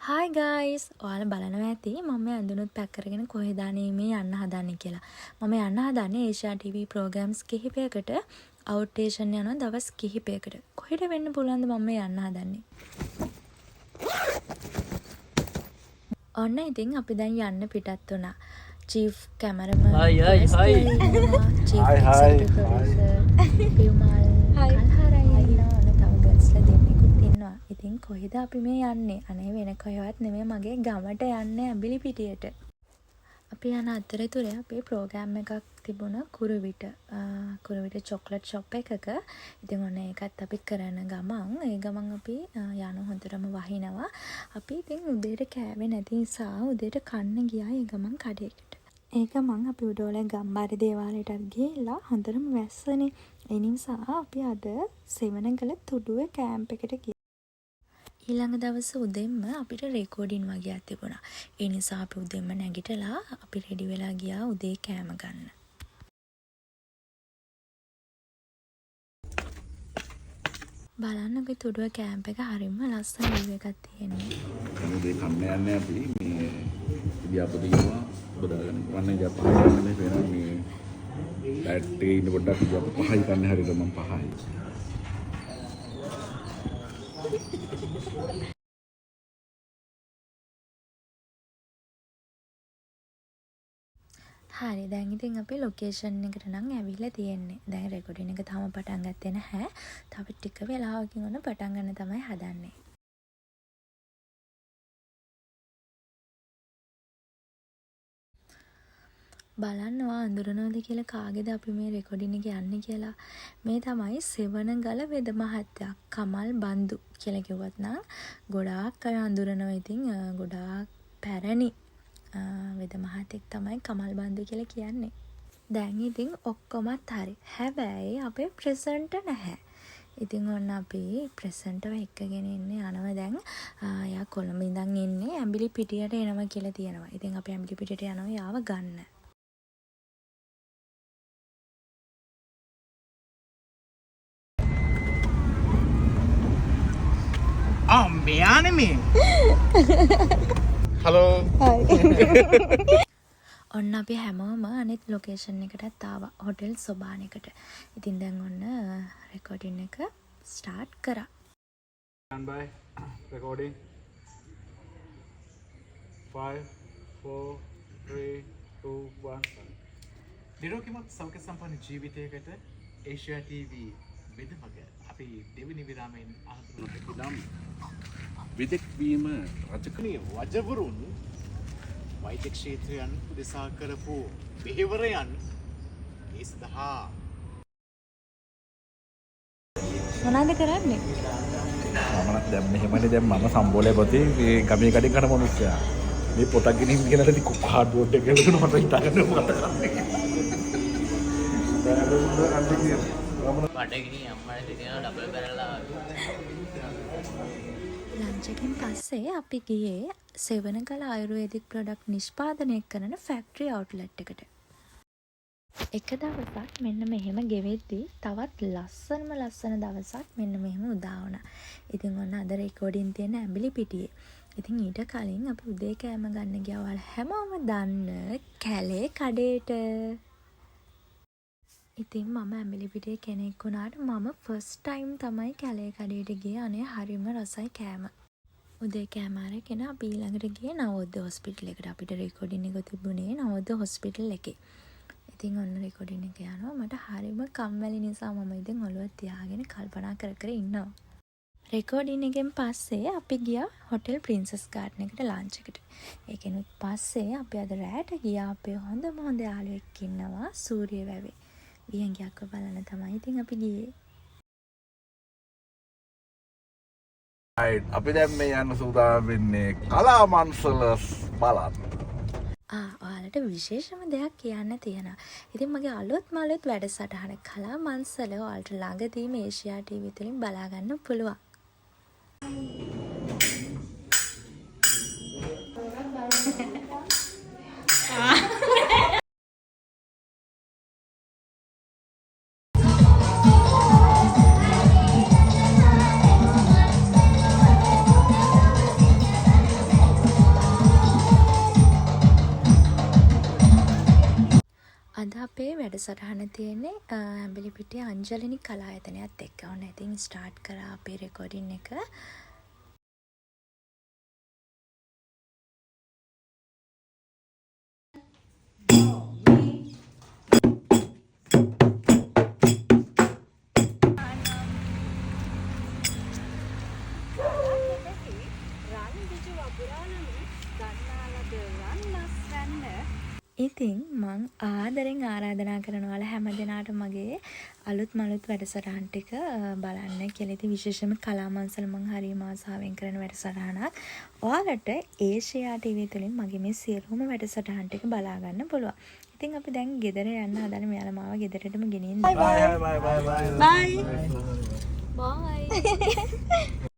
Hi guys! ඔයාලා බලනවා ඇති මම ඇඳුනුත් පැක් කරගෙන කොහෙද මේ යන්න හදන්නේ කියලා. මම යන්න හදන්නේ ඒෂියා TV programs කිහිපයකට outation යන දවස් කිහිපයකට. කොහෙද වෙන්න පුළුවන්ද මම යන්න හදන්නේ? ඔන්න ඉතින් අපි දැන් යන්න පිටත් වුණා. Chief cameraman Chief executive producer පියුමල් කල්හරයි ඉන්නවා. ඔන්න තව girlsලා දෙන්නෙකුත් ඉන්නවා. ඉතින් කොහෙද අපි මේ යන්නේ? අනේ වෙන කොහෙවත් නෙමෙයි මගේ ගමට යන්නේ ඇඹිලිපිටියට. අපි යන අතරතුරේ අපේ ප්‍රෝග්‍රෑම් එකක් තිබුණා කුරුවිට. කුරුවිට චොක්ලට් ෂොප් එකක. ඉතින් ඔන්න ඒකත් අපි කරන ගමන් ඒ ගමන් අපි යන හොඳටම වහිනවා. අපි ඉතින් උදේට කෑවේ නැති නිසා උදේට කන්න ගියා ඒ ගමන් කඩේකට. ඒ ගමන් අපි උඩෝල ගම්බාරි දේවාලයටත් ගිහිල්ලා හොඳටම වැස්සනේ. ඒ නිසා අපි අද සෙවණගල තුඩුවේ කැම්ප් එකට ගියා. ඊළඟ දවස උදෙන්ම අපිට රෙකෝඩින් වගේක් තිබුණා. ඒ නිසා අපි උදෙන්ම නැගිටලා අපි රෙඩි වෙලා ගියා උදේ කෑම ගන්න. බලන්න අපි තුඩුව කැම්ප් එක හරියම ලස්සන view එකක් තියෙනවා. උදේ කන්න යන්නේ අපි මේ ඉදියාපත ගිහුවා බදාගෙන වන්නේ ඉතින් පහයි කන්නේ වෙනවා මේ ඩයට් එකේ ඉන්න පොඩ්ඩක් ඉදියාපත පහයි කන්නේ හරියට මම පහයි. හරි දැන් ඉතින් අපි ලොකේෂන් එකට නම් ඇවිල්ලා තියෙන්නේ. දැන් රෙකෝඩින් එක තාම පටන් ගත්තේ නැහැ. තව ටික වෙලාවකින් ඔන්න පටන් ගන්න තමයි හදන්නේ. බලන්නවා අඳුරනවද කියලා කාගේද අපි මේ රෙකෝඩින් එක යන්නේ කියලා. මේ තමයි සෙවණගල වෙද මහත්තයා කමල් බන්දු කියලා කිව්වත් නම් ගොඩාක් අය අඳුරනවා. ඉතින් ගොඩාක් පැරණි වෙද මහත්තයෙක් තමයි කමල් බන්දු කියලා කියන්නේ. දැන් ඉතින් ඔක්කොමත් හරි. හැබැයි අපේ ප්‍රසන්ටර් නැහැ. ඉතින් ඔන්න අපි ප්‍රසන්ටර් එක්කගෙන ඉන්නේ යනවා දැන්. යා කොළඹ ඉඳන් ඉන්නේ ඇඹිලිපිටියට එනවා කියලා තියෙනවා. ඉතින් අපි ඇඹිලිපිටියට යනවා යාව ගන්න. මෙයානේ මේ. හලෝ. ඔන්න අපි හැමෝම අනිත් ලොකේෂන් එකටත් ආවා. හොටෙල් සොබාන එකට. ඉතින් දැන් ඔන්න රෙකෝඩින් එක ස්ටාර්ට් කරා. Stand by recording 5 4 3 2 1 නිරෝගිමත් සෞඛ්‍ය සම්පන්න ජීවිතයකට ඒෂියා TV වෙදමග අපි දෙවෙනි විරාමයෙන් ඉදම් විදෙක් වීම රජකනේ වජවරුන් වෛද්‍ය ක්ෂේත්‍රයන් උදෙසා කරපු මෙහෙවරයන් ඒ සඳහා මොනවද කරන්නේ? මම දැන් මෙහෙමනේ දැන් මම සම්බෝලේ පොතේ මේ ගමේ කඩේ කරන මිනිස්සයා මේ පොතක් ගෙනින් කියලා ඉතින් කාඩ් බෝඩ් එක ගලන මට හිතාගන්න මොකද කරන්නේ බඩගිනි අම්මට දෙනවා ඩබල් බැරලා ලන්ච් එකෙන් පස්සේ අපි ගියේ සෙවණගල ආයුර්වේදික් ප්‍රොඩක්ට් නිෂ්පාදනය කරන ෆැක්ටරි අවුට්ලට් එකට. එක දවසක් මෙන්න මෙහෙම ගෙවෙද්දී තවත් ලස්සන දවසක් මෙන්න මෙහෙම උදා වුණා. ඉතින් ඔන්න අද රෙකෝඩින් තියෙන ඇඹිලිපිටියේ. ඉතින් ඊට කලින් අපි උදේ කෑම ගන්න ගියා. ඔයාලා හැමෝම දන්න කැලේ කඩේට. ඉතින් මම ඇඹිලිපිටියේ කෙනෙක් වුණාට මම ෆස්ට් ටයිම් තමයි කැලේ කඩේට ගියේ. අනේ හරිම රසයි කෑම. උදේ කෑම අරගෙන අපි ඊළඟට ගියේ නවෝදය හොස්පිටල් එකට. අපිට රෙකෝඩින් එක තිබුණේ නවෝදය හොස්පිටල් එකේ. ඉතින් ඔන්න රෙකෝඩින් එක යනවා. මට හරිම කම්මැලි නිසා මම ඉතින් ඔළුව තියාගෙන කල්පනා කර ඉන්නවා. රෙකෝඩින් එකෙන් පස්සේ අපි ගියා හොටෙල් ප්‍රින්සස් ගාඩන් එකට ලන්ච් එකට. ඒකෙනුත් පස්සේ අපි අද රැට ගියා අපේ හොඳ යාළුවෙක් ඉන්නවා සූරියවැවේ. වියංගයක්ව බලන්න තමයි ඉතින් අපි ගියේ. අපි දැන් මේ යන්න සූදානම් වෙන්නේ කලාමන්සලස් බලන්න. ඔයාලට විශේෂම දෙයක් කියන්න තියෙනවා. ඉතින් මගේ අලුත්ම වැඩසටහන කලාමන්සල ඔයාලට ළඟදීම ඒෂියා TV තුලින් බලා ගන්න පුළුවන්. වැඩසටහන තියෙන්නේ හැම්බිලිපිටිය අංජලිනි කලායතනයත් එක්ක. ඔන්න ඉතින් ස්ටාර්ට් කරා අපේ රෙකෝඩින් එක. ඉතින් මං ආදරෙන් ආරාධනා කරනවාලා හැම දෙනාට මගේ අලුත් මලුත් වැඩසටහන් ටික බලන්න කියලා. ඉතින් විශේෂයෙන්ම කලාමංසල මං හරිම ආසාවෙන් කරන වැඩසටහනක්. ඔයාලට ඒෂියා ටීවී තුලින් මගේ මේ සියලුම වැඩසටහන් ටික බලා ගන්න පුළුවන්. ඉතින් අපි දැන් ගෙදර යන්න හදන මෙයාලා මාව ගෙදරටම ගෙනියන්න. බයි.